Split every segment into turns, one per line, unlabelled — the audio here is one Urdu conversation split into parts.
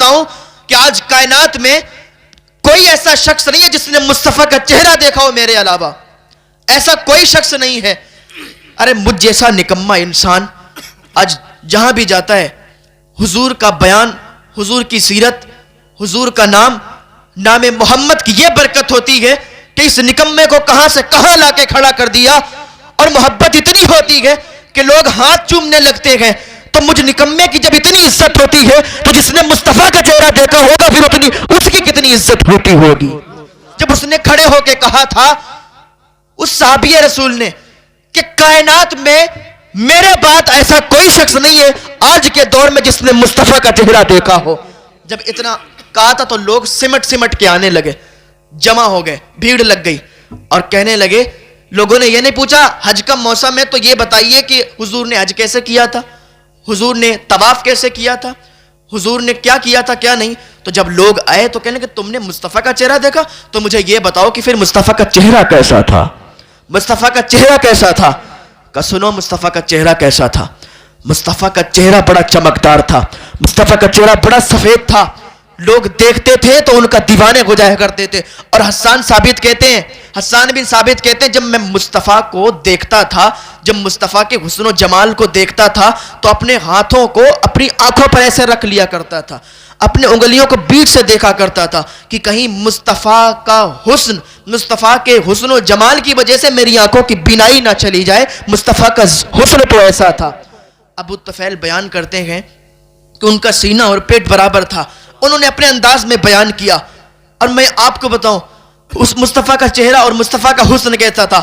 بتاؤں کہ آج کائنات میں کوئی ایسا شخص نہیں ہے جس نے مصطفیٰ کا چہرہ دیکھا ہو میرے علاوہ. ایسا کوئی شخص نہیں ہے. ارے مجھ جیسا نکما انسان آج جہاں بھی جاتا ہے حضور کا بیان, حضور کی سیرت, حضور کا نام, نام محمد کی یہ برکت ہوتی ہے کہ اس نکمے کو کہاں سے کہاں لا کے کھڑا کر دیا, اور محبت اتنی ہوتی ہے کہ لوگ ہاتھ چومنے لگتے ہیں. تو مجھ نکمے کی جب اتنی عزت ہوتی ہے تو جس نے مصطفیٰ کا چہرہ دیکھا ہوگا پھر اتنی اس کی کتنی عزت ہوتی ہوگی. جب اس نے کھڑے ہو کے کہا تھا اس صحابی رسول نے کہ کائنات میں میرے بعد ایسا کوئی شخص نہیں ہے آج کے دور میں جس نے مصطفیٰ کا چہرہ دیکھا ہو. جب اتنا کہا تھا تو لوگ سمٹ کے آنے لگے, جمع ہو گئے, بھیڑ لگ گئی اور کہنے لگے. لوگوں نے یہ نہیں پوچھا حج کا موسم ہے تو یہ بتائیے کہ حضور نے حج کیسے کیا تھا, حضور نے طواف کیسے کیا تھا, حضور نے کیا کیا تھا کیا نہیں. تو جب لوگ آئے تو کہنے کہ تم نے مصطفیٰ کا چہرہ دیکھا تو مجھے یہ بتاؤ کہ پھر مصطفیٰ کا چہرہ کیسا تھا, مصطفیٰ کا چہرہ کیسا تھا. کہ سنو مصطفیٰ کا چہرہ کیسا تھا. مصطفیٰ کا چہرہ بڑا چمکدار تھا, مصطفیٰ کا چہرہ بڑا سفید تھا. لوگ دیکھتے تھے تو ان کا دیوانے ہو جایا کرتے تھے. اور حسان بن ثابت کہتے ہیں جب میں مصطفیٰ کو دیکھتا تھا, جب مصطفیٰ کے حسن و جمال کو دیکھتا تھا تو اپنے ہاتھوں کو اپنی آنکھوں پر ایسے رکھ لیا کرتا تھا, اپنے انگلیوں کو بیچ سے دیکھا کرتا تھا کہ کہیں مصطفیٰ کا حسن, مصطفیٰ کے حسن و جمال کی وجہ سے میری آنکھوں کی بینائی نہ چلی جائے. مصطفیٰ کا حسن تو ایسا تھا. ابو طفیل بیان کرتے ہیں کہ ان کا سینہ اور پیٹ برابر تھا. انہوں نے اپنے انداز میں بیان کیا. اور میں آپ کو بتاؤں اس مصطفیٰ کا چہرہ اور مصطفیٰ کا حسن کیسا تھا.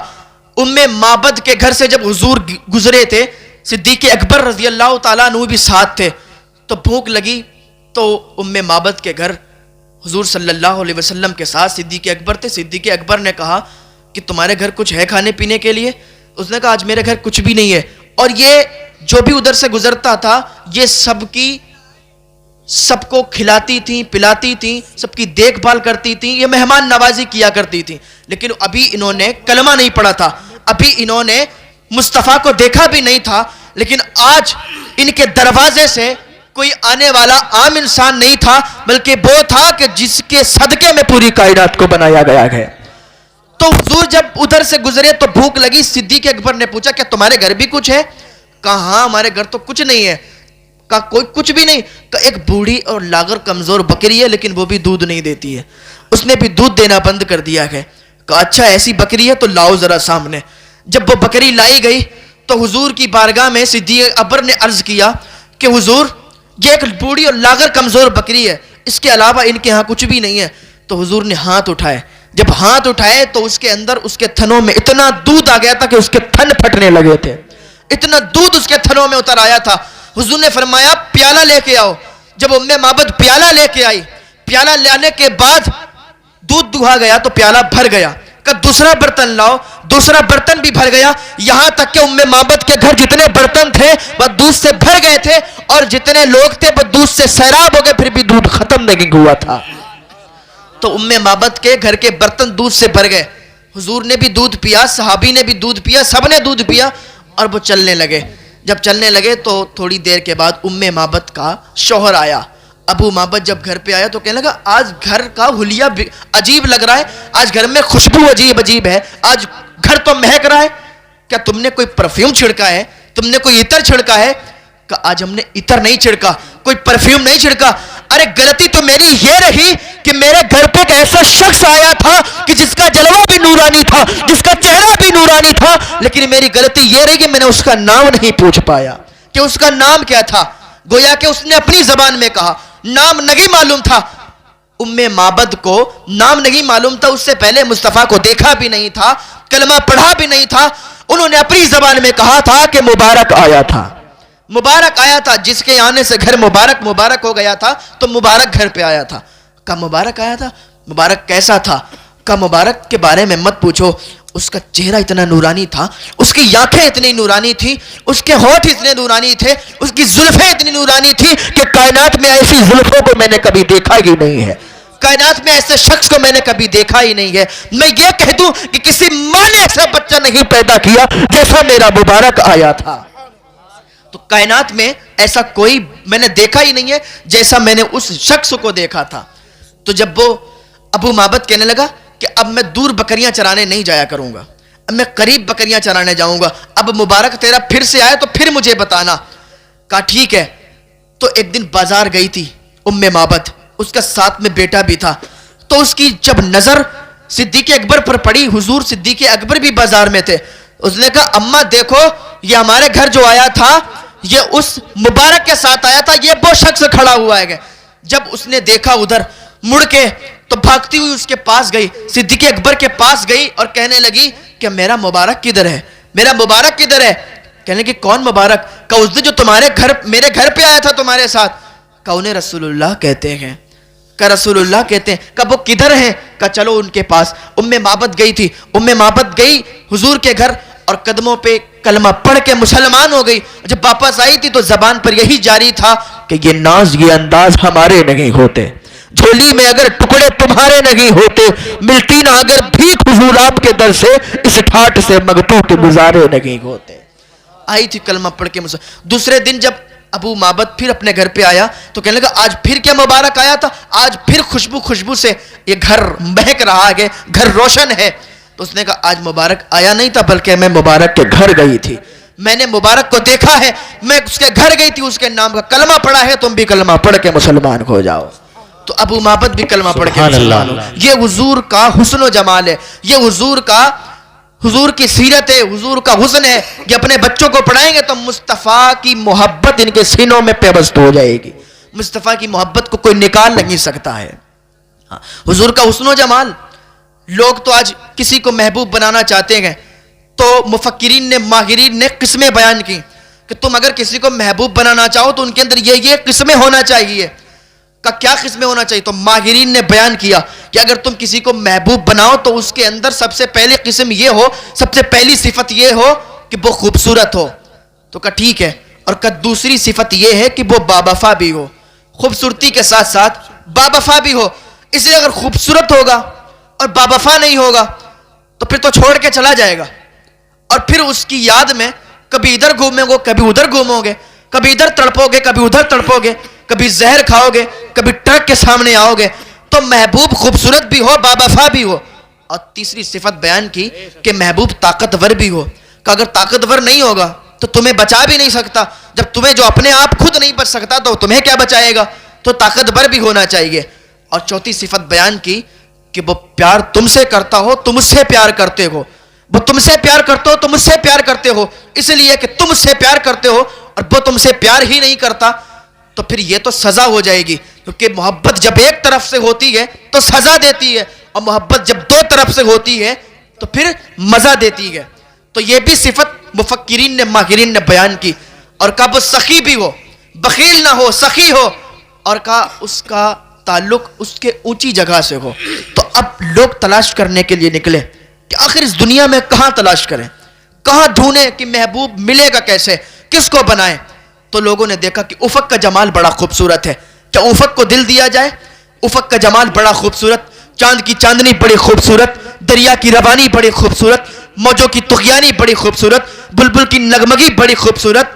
معبد کے گھر سے جب حضور گزرے تھے, صدیق اکبر رضی اللہ تعالیٰ عنہ بھی ساتھ تھے, تو بھوک لگی تو معبد کے گھر حضور صلی اللہ علیہ وسلم کے ساتھ صدیق اکبر تھے. صدیق اکبر نے کہا کہ تمہارے گھر کچھ ہے کھانے پینے کے لیے؟ اس نے کہا آج میرے گھر کچھ بھی نہیں ہے. اور یہ جو بھی ادھر سے گزرتا تھا یہ سب کو کھلاتی تھیں, پلاتی تھیں, سب کی دیکھ بھال کرتی تھیں, یہ مہمان نوازی کیا کرتی تھیں. لیکن ابھی انہوں نے کلمہ نہیں پڑھا تھا, ابھی انہوں نے مصطفیٰ کو دیکھا بھی نہیں تھا. لیکن آج ان کے دروازے سے کوئی آنے والا عام انسان نہیں تھا, بلکہ وہ تھا کہ جس کے صدقے میں پوری کائنات کو بنایا گیا ہے. تو حضور جب ادھر سے گزرے تو بھوک لگی. صدیق اکبر نے پوچھا کہ تمہارے گھر بھی کچھ ہے؟ کہا ہاں ہمارے گھر تو کچھ نہیں ہے. کہا کوئی کچھ بھی نہیں؟ کہا ایک بوڑھی اور لاغر کمزور بکری ہے لیکن وہ بھی دودھ نہیں دیتی ہے, اس نے بھی دودھ دینا بند کر دیا ہے. کہا اچھا ایسی بکری ہے تو لاؤ ذرا سامنے. جب وہ بکری لائی گئی تو حضور کی بارگاہ میں صدیق اکبر نے عرض کیا کہ حضور یہ ایک بوڑھی اور لاغر کمزور بکری ہے, اس کے علاوہ ان کے ہاں کچھ بھی نہیں ہے. تو حضور نے ہاتھ اٹھائے. جب ہاتھ اٹھائے تو اس کے اندر اس کے تھنوں میں اتنا دودھ آ گیا تھا کہ اس کے تھن پھٹنے لگے تھے, اتنا دودھ اس کے تھنوں میں اتر آیا تھا. حضور نے فرمایا پیالہ لے کے آؤ. جب معبد پیالہ لے کے آئی, پیالہ لانے کے بعد دودھ دہا گیا تو پیالہ بھر گیا. کہ دوسرا برتن لاؤ, دوسرا برتن بھی بھر گیا. یہاں تک کہ معبد کے گھر جتنے برتن تھے وہ دودھ سے بھر گئے تھے, اور جتنے لوگ تھے وہ دودھ سے سیراب ہو گئے, پھر بھی دودھ ختم نہیں ہوا تھا. تو معبد کے گھر کے برتن دودھ سے بھر گئے. حضور نے بھی دودھ پیا, صحابی نے بھی دودھ پیا, سب نے دودھ پیا اور وہ چلنے لگے. جب چلنے لگے تو تھوڑی دیر کے بعد معبد کا شوہر آیا. ابو معبد جب گھر پہ آیا تو کہنے لگا آج گھر کا حلیہ عجیب لگ رہا ہے, آج گھر میں خوشبو عجیب ہے, آج گھر تو مہک رہا ہے. کیا تم نے کوئی پرفیوم چھڑکا ہے, تم نے کوئی عطر چھڑکا ہے؟ کہ آج ہم نے عطر نہیں چھڑکا, کوئی پرفیوم نہیں چھڑکا. ارے غلطی تو میری یہ رہی کہ میرے گھر پہ ایک ایسا شخص آیا تھا کہ جس کا جلوہ بھی نورانی تھا, جس کا چہرہ بھی نورانی تھا, لیکن میری غلطی یہ رہی کہ میں نے اس کا نام نہیں پوچھ پایا کہ اس کا نام کیا تھا. گویا کہ اس نے اپنی زبان میں کہا, نام نہیں معلوم تھا. معبد کو نام نہیں معلوم تھا, اس سے پہلے مصطفیٰ کو دیکھا بھی نہیں تھا, کلمہ پڑھا بھی نہیں تھا. انہوں نے اپنی زبان میں کہا تھا کہ مبارک آیا تھا, مبارک آیا تھا. جس کے آنے سے گھر مبارک ہو گیا تھا تو مبارک گھر پہ آیا تھا. کہا مبارک آیا تھا, مبارک کیسا تھا؟ کہا مبارک کے بارے میں مت پوچھو, اس کا چہرہ اتنا نورانی تھا, اس کی آنکھیں اتنی نورانی تھی, اس کے ہونٹ اتنے نورانی تھے, اس کی زلفیں اتنی نورانی تھی کہ کائنات میں ایسی زلفوں کو میں نے کبھی دیکھا ہی نہیں ہے, کائنات میں ایسے شخص کو میں نے کبھی دیکھا ہی نہیں ہے. میں یہ کہہ دوں کہ کسی ماں نے ایسا بچہ نہیں پیدا کیا جیسا میرا مبارک آیا تھا. تو کائنات میں ایسا کوئی میں نے دیکھا ہی نہیں ہے جیسا میں نے اس شخص کو دیکھا تھا. تو جب وہ ابو معبد کہنے لگا کہ اب میں دور بکریاں چرانے نہیں جایا کروں گا, اب میں قریب بکریاں چرانے جاؤں گا, اب مبارک تیرا پھر سے آئے تو پھر مجھے بتانا. کہا ٹھیک ہے. تو ایک دن بازار گئی تھی معبد, اس کا ساتھ میں بیٹا بھی تھا. تو اس کی جب نظر صدیق اکبر پر پڑی, حضور صدیق اکبر بھی بازار میں تھے, اس نے کہا اماں دیکھو یہ ہمارے گھر جو آیا تھا یہ اس مبارک کے ساتھ آیا تھا, یہ وہ شخص کھڑا ہوا ہے. جب اس نے دیکھا ادھر مڑ کے تو بھاگتی ہوئی اس کے پاس گئی, صدیق اکبر کے پاس گئی اور کہنے لگی کہ میرا مبارک کدھر ہے, میرا مبارک کدھر ہے. کہنے کہ کون مبارک؟ کہ اس دن جو تمہارے گھر میرے گھر پہ آیا تھا تمہارے ساتھ. کہ انہیں رسول اللہ کہتے ہیں. کہ رسول اللہ کہتے ہیں. کہ وہ کدھر ہیں؟ کہ چلو ان کے پاس. معبد گئی تھی, معبد گئی حضور کے گھر اور قدموں پہ کلمہ پڑھ کے مسلمان ہو گئی. جب واپس آئی تھی تو زبان پر یہی جاری تھا کہ یہ ناز یہ انداز ہمارے نہیں ہوتے, جھولی میں اگر ٹکڑے تمہارے نہیں ہوتے, ملتی نہ اگر بھیک حضور آپ کے در سے, اس ٹھاٹ سے مگتوں کے گزارے نہیں ہوتے. آئی تھی کلمہ پڑھ کے دوسرے دن جب ابو معبد پھر اپنے گھر پہ آیا تو کہنے لگا آج پھر کیا مبارک آیا تھا, آج پھر خوشبو سے یہ گھر مہک رہا ہے, گھر روشن ہے. تو اس نے کہا آج مبارک آیا نہیں تھا بلکہ میں مبارک کے گھر گئی تھی, میں نے مبارک کو دیکھا ہے, میں اس کے گھر گئی تھی, اس کے نام کا کلمہ پڑھا ہے, تم بھی کلمہ پڑھ کے مسلمان ہو جاؤ. تو ابو معبد بھی کلمہ پڑھ کے مسلمان ہو. یہ حضور کا حسن و جمال ہے, یہ حضور کی سیرت ہے, حضور کا حسن ہے. یہ اپنے بچوں کو پڑھائیں گے تو مصطفیٰ کی محبت ان کے سینوں میں پیوست ہو جائے گی. مصطفیٰ کی محبت کو کوئی نکال نہیں سکتا ہے. حضور کا حسن و جمال. لوگ تو آج کسی کو محبوب بنانا چاہتے ہیں تو مفکرین نے ماہرین نے قسمیں بیان کی کہ تم اگر کسی کو محبوب بنانا چاہو تو ان کے اندر یہ قسمیں ہونا چاہیے. کا کیا قسمیں ہونا چاہیے؟ تو ماہرین نے بیان کیا کہ اگر تم کسی کو محبوب بناؤ تو اس کے اندر سب سے پہلی قسم یہ ہو, سب سے پہلی صفت یہ ہو کہ وہ خوبصورت ہو. تو کہا ٹھیک ہے. اور دوسری صفت یہ ہے کہ وہ باوفا بھی ہو, خوبصورتی کے ساتھ ساتھ باوفا بھی ہو. اس لیے اگر خوبصورت ہوگا اور باوفا نہیں ہوگا تو پھر تو چھوڑ کے چلا جائے گا, اور پھر اس کی یاد میں کبھی ادھر گھومیں گے کبھی ادھر گھومو گے, کبھی ادھر تڑپو گے کبھی ادھر تڑپو گے, کبھی زہر کھاؤ گے کبھی ٹرک کے سامنے آؤ گے. تو محبوب خوبصورت بھی ہو باوفا بھی ہو. اور تیسری صفت بیان کی کہ محبوب طاقتور بھی ہو, کہ اگر طاقتور نہیں ہوگا تو تمہیں بچا بھی نہیں سکتا. جب تمہیں جو اپنے آپ خود نہیں بچ سکتا تو تمہیں کیا بچائے گا؟ تو طاقتور بھی ہونا چاہیے. اور چوتھی صفت بیان کی کہ وہ پیار تم سے کرتا ہو, تم اس سے پیار کرتے ہو, وہ تم سے پیار کرتے ہو, تم اس سے پیار کرتے ہو, اس لیے کہ تم اس سے پیار کرتے ہو اور وہ تم سے پیار ہی نہیں کرتا تو پھر یہ تو سزا ہو جائے گی. کیونکہ محبت جب ایک طرف سے ہوتی ہے تو سزا دیتی ہے, اور محبت جب دو طرف سے ہوتی ہے تو پھر مزہ دیتی ہے. تو یہ بھی صفت مفکرین نے ماہرین نے بیان کی. اور کہا وہ سخی بھی ہو, بخیل نہ ہو, سخی ہو, اور کہا اس کا تعلق اس کے اونچی جگہ سے ہو. تو اب لوگ تلاش کرنے کے لیے نکلے کہ آخر اس دنیا میں کہاں تلاش کریں, کہاں ڈھونڈیں کہ محبوب ملے گا کیسے, کس کو بنائیں. تو لوگوں نے دیکھا کہ افق کا جمال بڑا خوبصورت ہے, کیا افق کو دل دیا جائے. افق کا جمال بڑا خوبصورت, چاند کی چاندنی بڑی خوبصورت, دریا کی روانی بڑی خوبصورت, موجوں کی طغیانی بڑی خوبصورت, بلبل کی نغمگی بڑی خوبصورت.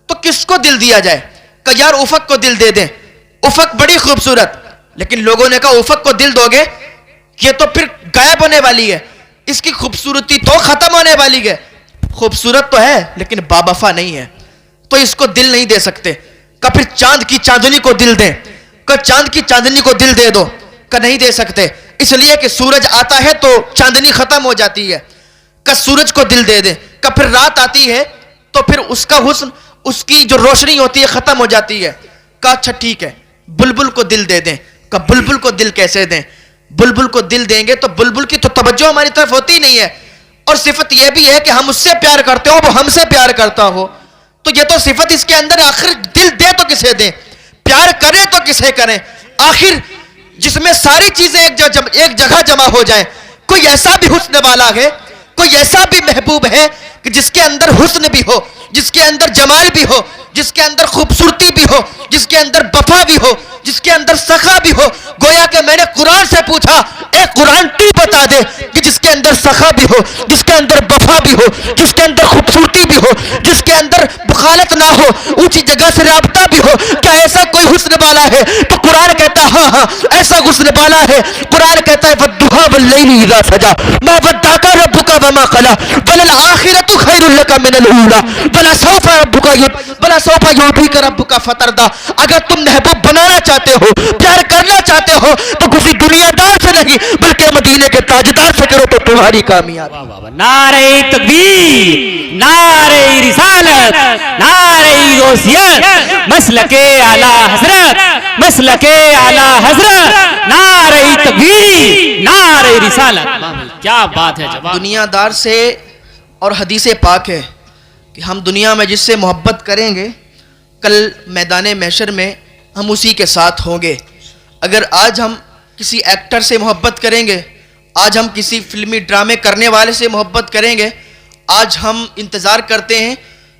تو کس کو دل دیا جائے؟ کہ یار افق کو دل دے دیں, افق بڑی خوبصورت. لیکن لوگوں نے کہا افق کو دل دو گے یہ تو پھر غائب ہونے والی ہے, اس کی خوبصورتی تو ختم ہونے والی ہے. خوبصورت تو ہے لیکن باوفا نہیں ہے, تو اس کو دل نہیں دے سکتے. کہ پھر چاند کی چاندنی کو دل دیں, کہ چاند کی چاندنی کو دل دے دو, کہ نہیں دے سکتے, اس لیے کہ سورج آتا ہے تو چاندنی ختم ہو جاتی ہے. کہ سورج کو دل دے دیں, کہ پھر رات آتی ہے تو پھر اس کا حسن, اس کی جو روشنی ہوتی ہے ختم ہو جاتی ہے. کہ اچھا ٹھیک ہے بلبل کو دل دے دیں. کہ بلبل کو دل کیسے دیں؟ بلبل کو دل دیں گے تو بلبل کی تو توجہ ہماری طرف ہوتی نہیں ہے, اور صفت یہ بھی ہے کہ ہم اس سے پیار کرتے ہو وہ ہم سے پیار کرتا ہو. تو یہ تو صفت اس کے اندر, آخر دل دے تو کسے دیں, پیار کریں تو کسے کریں. آخر جس میں ساری چیزیں ایک جگہ جمع ہو جائیں. کوئی ایسا بھی حسن والا ہے, کوئی ایسا بھی محبوب ہے کہ جس کے اندر حسن بھی ہو, جس کے اندر جمال بھی ہو, جس کے اندر خوبصورتی بھی ہو, جس کے اندر وفا بھی ہو, جس کے اندر سخا بھی ہو. گویا کہ میں نے قرآن سے پوچھا, اے قرآن تو بتا بتا دے کہ جس کے اندر سخا بھی ہو, جس کے اندر وفا بھی ہو, جس کے اندر خوبصورتی بھی ہو, جس کے اندر بخالت نہ ہو, اونچی جگہ سے رابطہ بھی ہو, کیا ایسا کوئی حسن والا ہے؟ تو قرآن کہتا ہے ہاں ایسا حسن والا ہے. قرآن کہتا ہے والضحیٰ واللیل اذا سجا ما ودعک ربک وما قلی وللآخرۃ خیر لک من الاولی ولسوف یعطیک ربک فترضی. اگر تم محبوب بنانا چاہتے ہو, پیار کرنا چاہتے ہو, تو کسی دنیا دار سے نہیں بلکہ مدینے کے تاجدار سے کرو تو تمہاری کامیابی.
نعرہ تکبیر, نعرہ رسالت, نعرہ غوثیت, مسلک اعلی حضرت, مسلک اعلی حضرت, نعرہ تکبیر, نعرہ رسالت. کیا بات ہے جواب.
دنیا دار سے اور حدیث پاک ہے کہ ہم دنیا میں جس سے محبت کریں گے کل میدان محشر میں ہم اسی کے ساتھ ہوں گے. اگر آج ہم کسی ایکٹر سے محبت کریں گے, آج ہم کسی فلمی ڈرامے کرنے والے سے محبت کریں گے, آج ہم انتظار کرتے ہیں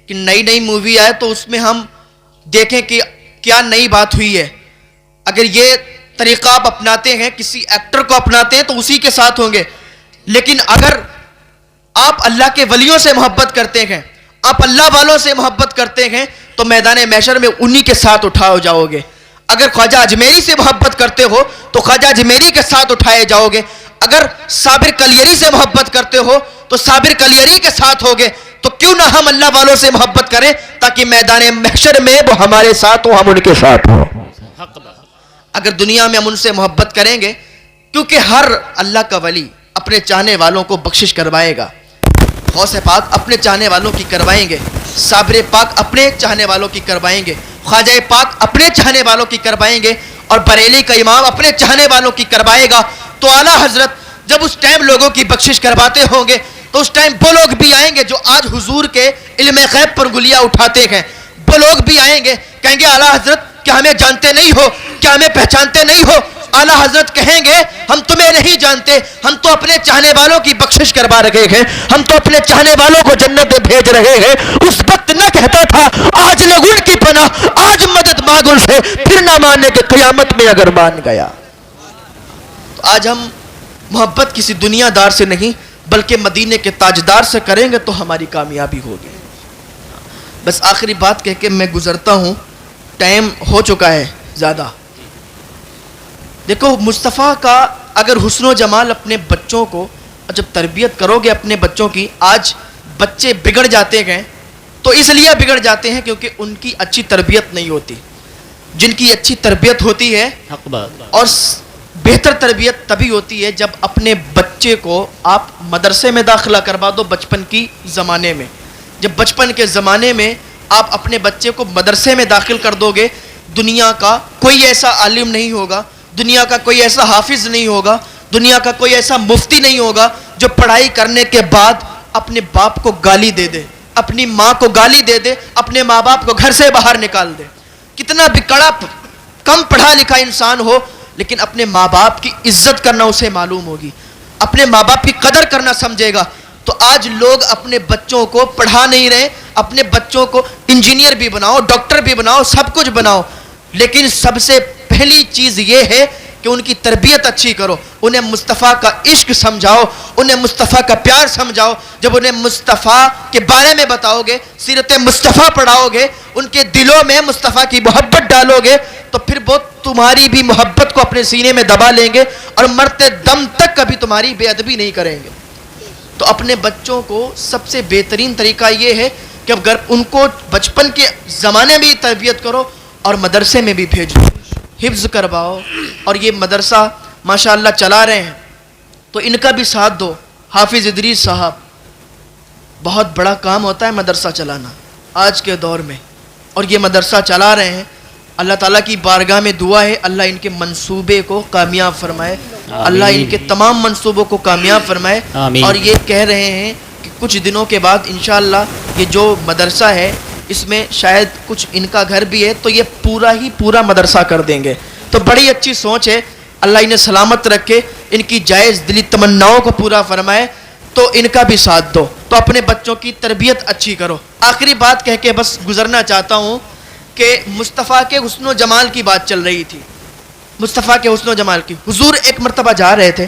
کہ نئی نئی مووی آئے تو اس میں ہم دیکھیں کہ کیا نئی بات ہوئی ہے. اگر یہ طریقہ آپ اپناتے ہیں, کسی ایکٹر کو اپناتے ہیں تو اسی کے ساتھ ہوں گے. لیکن اگر آپ اللہ کے ولیوں سے محبت کرتے ہیں, آپ اللہ والوں سے محبت کرتے ہیں, تو میدان محشر میں انہی کے ساتھ اٹھاؤ جاؤ گے. اگر خواجہ اجمیری سے محبت کرتے ہو تو خواجہ اجمیری کے ساتھ اٹھائے جاؤ گے. اگر صابر کلیری سے محبت کرتے ہو تو صابر کلیری کے ساتھ ہوگے. تو کیوں نہ ہم اللہ والوں سے محبت کریں تاکہ میدان محشر میں وہ ہمارے ساتھ ہوں, ہم ان کے ساتھ ہوں. اگر دنیا میں ہم ان سے محبت کریں گے, کیونکہ ہر اللہ کا ولی اپنے چاہنے والوں کو بخشش کروائے گا. غوث پاک اپنے چاہنے والوں کی کروائیں گے, صابر پاک اپنے چاہنے والوں کی کروائیں گے, خواجہ پاک اپنے چاہنے والوں کی کروائیں گے, اور بریلی کا امام اپنے چاہنے والوں کی کروائے گا. تو اعلیٰ حضرت جب اس ٹائم لوگوں کی بخشش کرواتے ہوں گے تو اس ٹائم وہ لوگ بھی آئیں گے جو آج حضور کے علم غیب پر گلیاں اٹھاتے ہیں. وہ لوگ بھی آئیں گے, کہیں گے اعلیٰ حضرت کیا ہمیں جانتے نہیں ہو, کیا ہمیں پہچانتے نہیں ہو؟ اعلیٰ حضرت کہیں گے ہم تمہیں نہیں جانتے, ہم تو اپنے چاہنے والوں کی بخشش کروا رہے ہیں, ہم تو اپنے چاہنے والوں کو جنت میں بھیج رہے ہیں. اس وقت نہ کہتا تھا آج لوگ ان کی پناہ, آج مدد مانگ ان سے, پھر نہ ماننے کے قیامت میں اگر مان گیا. تو آج ہم محبت کسی دنیا دار سے نہیں بلکہ مدینے کے تاجدار سے کریں گے تو ہماری کامیابی ہوگی. بس آخری بات کہہ کے میں گزرتا ہوں, ٹائم ہو چکا ہے زیادہ. دیکھو مصطفیٰ کا اگر حسن و جمال اپنے بچوں کو جب تربیت کرو گے اپنے بچوں کی, آج بچے بگڑ جاتے ہیں تو اس لیے بگڑ جاتے ہیں کیونکہ ان کی اچھی تربیت نہیں ہوتی. جن کی اچھی تربیت ہوتی ہے اور بہتر تربیت تبھی ہوتی ہے جب اپنے بچے کو آپ مدرسے میں داخلہ کروا دو. بچپن کی زمانے میں, جب بچپن کے زمانے میں آپ اپنے بچے کو مدرسے میں داخل کر دو گے, دنیا کا کوئی ایسا عالم نہیں ہوگا, دنیا کا کوئی ایسا حافظ نہیں ہوگا, دنیا کا کوئی ایسا مفتی نہیں ہوگا جو پڑھائی کرنے کے بعد اپنے باپ کو گالی دے دے, اپنی ماں کو گالی دے دے, اپنے ماں باپ کو گھر سے باہر نکال دے. کتنا بھی کڑا کم پڑھا لکھا انسان ہو لیکن اپنے ماں باپ کی عزت کرنا اسے معلوم ہوگی, اپنے ماں باپ کی قدر کرنا سمجھے گا. تو آج لوگ اپنے بچوں کو پڑھا نہیں رہے, اپنے بچوں کو انجینئر بھی بناؤ, ڈاکٹر بھی بناؤ, سب کچھ بناؤ, لیکن سب سے پہلی چیز یہ ہے کہ ان کی تربیت اچھی کرو, انہیں مصطفیٰ کا عشق سمجھاؤ, انہیں مصطفیٰ کا پیار سمجھاؤ. جب انہیں مصطفیٰ کے بارے میں بتاؤ گے, سیرت مصطفیٰ پڑھاؤ گے, ان کے دلوں میں مصطفیٰ کی محبت ڈالو گے, تو پھر وہ تمہاری بھی محبت کو اپنے سینے میں دبا لیں گے اور مرتے دم تک کبھی تمہاری بے ادبی نہیں کریں گے. تو اپنے بچوں کو سب سے بہترین طریقہ یہ ہے کہ اگر ان کو بچپن کے زمانے میں تربیت کرو اور مدرسے میں بھی بھیجو, حفظ کرواؤ. اور یہ مدرسہ ماشاءاللہ چلا رہے ہیں تو ان کا بھی ساتھ دو. حافظ ادریس صاحب, بہت بڑا کام ہوتا ہے مدرسہ چلانا آج کے دور میں, اور یہ مدرسہ چلا رہے ہیں. اللہ تعالیٰ کی بارگاہ میں دعا ہے اللہ ان کے منصوبے کو کامیاب فرمائے, اللہ ان کے تمام منصوبوں کو کامیاب فرمائے. اور یہ کہہ رہے ہیں کہ کچھ دنوں کے بعد انشاءاللہ یہ جو مدرسہ ہے اس میں شاید کچھ ان کا گھر بھی ہے تو یہ پورا مدرسہ کر دیں گے. تو بڑی اچھی سوچ ہے, اللہ انہیں سلامت رکھے, ان کی جائز دلی تمناؤں کو پورا فرمائے. تو ان کا بھی ساتھ دو, تو اپنے بچوں کی تربیت اچھی کرو. آخری بات کہہ کے بس گزرنا چاہتا ہوں کہ مصطفیٰ کے حسن و جمال کی بات چل رہی تھی, مصطفیٰ کے حسن و جمال کی. حضور ایک مرتبہ جا رہے تھے,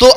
2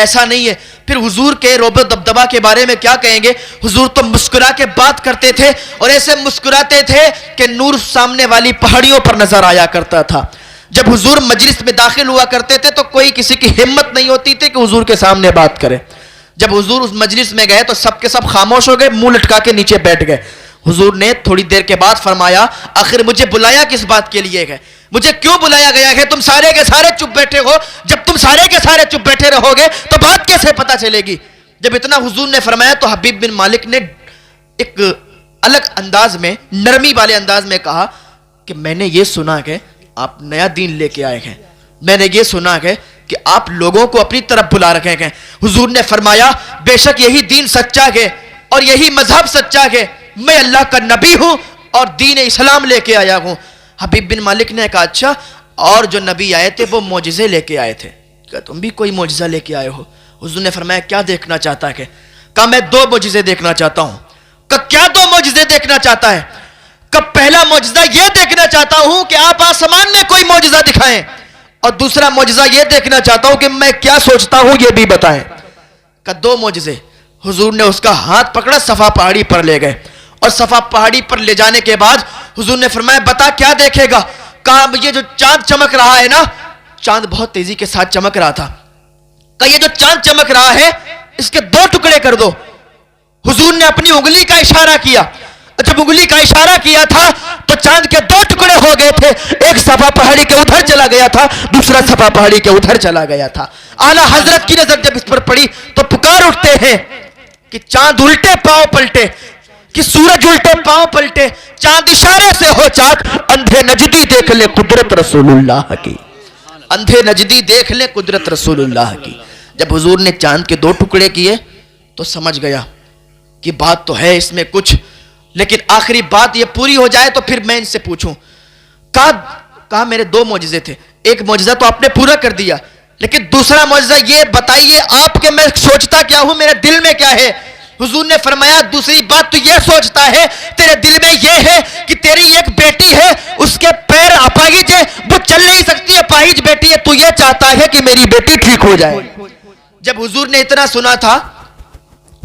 ایسا نہیں ہے. پھر حضور کے رعب و دبدبا کے بارے میں کیا کہیں گے؟ حضور تو مسکرا کے بات کرتے تھے اور ایسے مسکراتے تھے کہ نور سامنے والی پہاڑیوں پر نظر آیا کرتا تھا. جب حضور مجلس میں داخل ہوا کرتے تھے تو کوئی کسی کی ہمت نہیں ہوتی تھی کہ حضور کے سامنے بات کرے. جب حضور اس مجلس میں گئے تو سب کے سب خاموش ہو گئے, منہ لٹکا کے نیچے بیٹھ گئے. حضور نے تھوڑی دیر کے بعد فرمایا, آخر مجھے بلایا کس بات کے لیے ہے؟ مجھے کیوں بلایا گیا ہے؟ تم سارے کے سارے چپ بیٹھے ہو. جب تم سارے کے سارے چپ بیٹھے رہو گے تو بات کیسے پتہ چلے گی؟ جب اتنا حضور نے فرمایا تو حبیب بن مالک نے ایک الگ انداز میں, نرمی والے انداز میں کہا کہ میں نے یہ سنا کہ آپ نیا دین لے کے آئے ہیں, میں نے یہ سنا ہے کہ آپ لوگوں کو اپنی طرف بلا رکھے ہیں. حضور نے فرمایا بے شک یہی دین سچا ہے اور یہی مذہب سچا ہے. میں اللہ کا نبی ہوں اور دین اسلام لے کے آیا ہوں. حبیب بن مالک نے کہا اچھا, اور جو نبی آئے تھے وہ معجزے لے کے آئے تھے, کہا تم بھی کوئی معجزہ لے کے آئے ہو؟ حضور نے فرمایا کیا دیکھنا چاہتا ہے؟ کہا میں 2 معجزے دیکھنا چاہتا ہوں. کہا کیا 2 معجزے دیکھنا چاہتا ہے؟ کہا پہلا معجزہ یہ دیکھنا چاہتا ہوں کہ آپ آسمان میں کوئی معجزہ دکھائیں, اور دوسرا معجزہ یہ دیکھنا چاہتا ہوں کہ میں کیا سوچتا ہوں یہ بھی بتائیں. کہا 2 معجزے. حضور نے اس کا ہاتھ پکڑا, صفا پہاڑی پر لے گئے, اور صفا پہاڑی پر لے جانے کے بعد حضور نے فرمایا بتا کیا دیکھے گا؟ کہا یہ جو چاند چمک رہا ہے نا, چاند بہت تیزی کے ساتھ چمک رہا تھا. کہا یہ جو چاند چمک رہا ہے اس کے 2 ٹکڑے کر دو. حضور نے اپنی انگلی کا اشارہ کیا. جب انگلی کا اشارہ کیا تھا تو چاند کے 2 ٹکڑے ہو گئے تھے. ایک صفا پہاڑی کے ادھر چلا گیا تھا, دوسرا صفا پہاڑی کے ادھر چلا گیا تھا. اعلیٰ حضرت کی نظر جب اس پر پڑی تو پکار اٹھتے ہیں کہ چاند الٹے پاؤں پلٹے, کہ سورج الٹے پاؤں پلٹے, چاند اشارے سے ہو چاک, اندھے نجدی دیکھ لے قدرت رسول اللہ کی, اندھے نجدی دیکھ لے قدرت رسول اللہ کی. جب حضور نے چاند کے 2 ٹکڑے کیے تو سمجھ گیا کہ بات تو ہے اس میں کچھ, لیکن آخری بات یہ پوری ہو جائے تو پھر میں ان سے پوچھوں. کہا میرے 2 معجزے تھے, ایک معجزہ تو آپ نے پورا کر دیا, لیکن دوسرا معجزہ یہ بتائیے آپ کہ میں سوچتا کیا ہوں, میرے دل میں کیا ہے؟ حضور نے فرمایا دوسری بات تو یہ سوچتا ہے, تیرے دل میں یہ ہے کہ تیری ایک بیٹی ہے, اس کے پیر اپاہج ہے, وہ چل نہیں سکتی, اپاہج بیٹی ہے, تو یہ چاہتا ہے کہ میری بیٹی ٹھیک ہو جائے. جب حضور نے اتنا سنا تھا,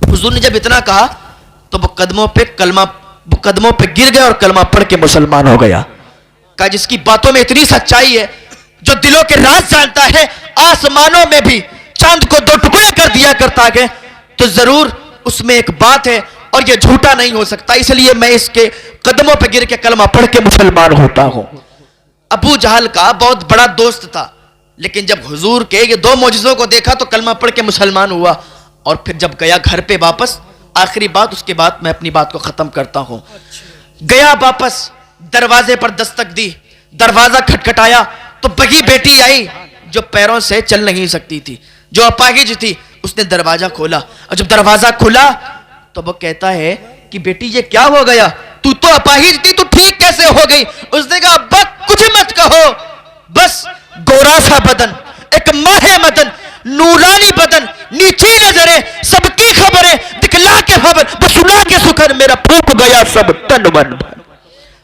حضور نے جب اتنا کہا تو وہ قدموں پہ گر گیا اور کلمہ پڑھ کے مسلمان ہو گیا. کہا جس کی باتوں میں اتنی سچائی ہے, جو دلوں کے راز جانتا ہے, آسمانوں میں بھی چاند کو 2 ٹکڑے کر دیا کرتا ہے, تو ضرور اس میں ایک بات ہے اور یہ جھوٹا نہیں ہو سکتا, اس لیے میں اس کے قدموں پہ گر کے کلمہ پڑھ کے مسلمان ہوتا ہوں. ابو جہل کا بہت بڑا دوست تھا, لیکن جب حضور کے یہ 2 معجزوں کو دیکھا تو کلمہ پڑھ کے مسلمان ہوا. اور پھر جب گیا گھر پہ واپس, آخری بات, اس کے بعد میں اپنی بات کو ختم کرتا ہوں. گیا واپس, دروازے پر دستک دی, دروازہ کھٹکھٹایا تو بگی بیٹی آئی جو پیروں سے چل نہیں سکتی تھی, جو اپاہج تھی. اس نے دروازہ کھولا, اور جب دروازہ کھلا تو وہ کہتا ہے کہ بیٹی یہ کیا ہو گیا, تو اپاہج تھی, تو ٹھیک کیسے ہو گئی؟ اس نے کہا ابا کچھ مت کہو, بس گورا سا بدن, ایک ماہ مدن, نورانی بدن, نیچی نظریں, سب کی خبریں, دکھلا کے خبر, بسلا کے سکھر, میرا پھوک گیا سب تن من دھن,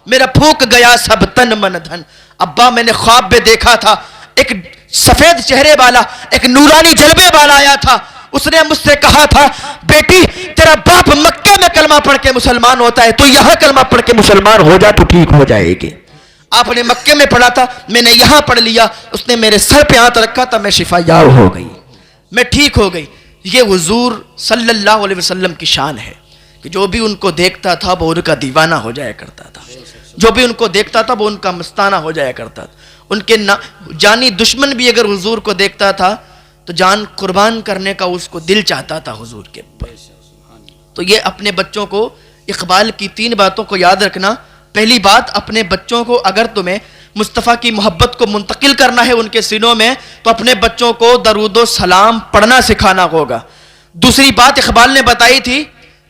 میرا پھوک گیا سب تن من دھن. ابا میں نے خواب میں دیکھا تھا, ایک سفید چہرے والا, ایک نورانی جلوے والا آیا تھا, اس نے مجھ سے کہا تھا بیٹی تیرا باپ مکہ میں کلمہ پڑھ کے مسلمان ہوتا ہے, تو یہاں کلمہ پڑھ کے مسلمان ہو جا تو ٹھیک ہو جائے گی. آپ نے مکے میں پڑھا تھا, میں نے یہاں پڑھ لیا, اس نے میرے سر پہ ہاتھ رکھا تھا, میں شفا یاب ہو گئی, میں ٹھیک ہو گئی. یہ حضور صلی اللہ علیہ وسلم کی شان ہے کہ جو بھی ان کو دیکھتا تھا وہ ان کا دیوانہ ہو جایا کرتا تھا, جو بھی ان کو دیکھتا تھا وہ ان کا مستانہ ہو جایا کرتا تھا. ان کے جانی دشمن بھی اگر حضور کو دیکھتا تھا تو جان قربان کرنے کا اس کو دل چاہتا تھا حضور کے اوپر. تو یہ اپنے بچوں کو اقبال کی 3 باتوں کو یاد رکھنا. پہلی بات, اپنے بچوں کو اگر تمہیں مصطفیٰ کی محبت کو منتقل کرنا ہے ان کے سینوں میں, تو اپنے بچوں کو درود و سلام پڑھنا سکھانا ہوگا. دوسری بات اقبال نے بتائی تھی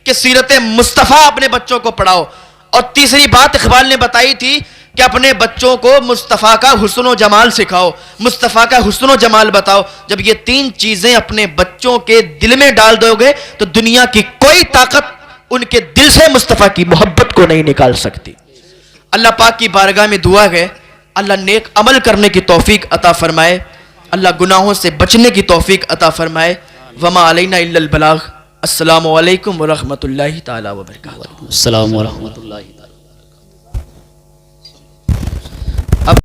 کہ سیرت مصطفیٰ اپنے بچوں کو پڑھاؤ. اور تیسری بات اقبال نے بتائی تھی کہ اپنے بچوں کو مصطفیٰ کا حسن و جمال سکھاؤ, مصطفیٰ کا حسن و جمال بتاؤ. جب یہ 3 چیزیں اپنے بچوں کے دل میں ڈال دو گے تو دنیا کی کوئی طاقت ان کے دل سے مصطفیٰ کی محبت کو نہیں نکال سکتی. اللہ پاک کی بارگاہ میں دعا ہے, اللہ نیک عمل کرنے کی توفیق عطا فرمائے, اللہ گناہوں سے بچنے کی توفیق عطا فرمائے. وما علینا الا البلاغ. السلام علیکم ورحمۃ اللہ تعالی وبرکاتہ.
السلام ورحمۃ اللہ.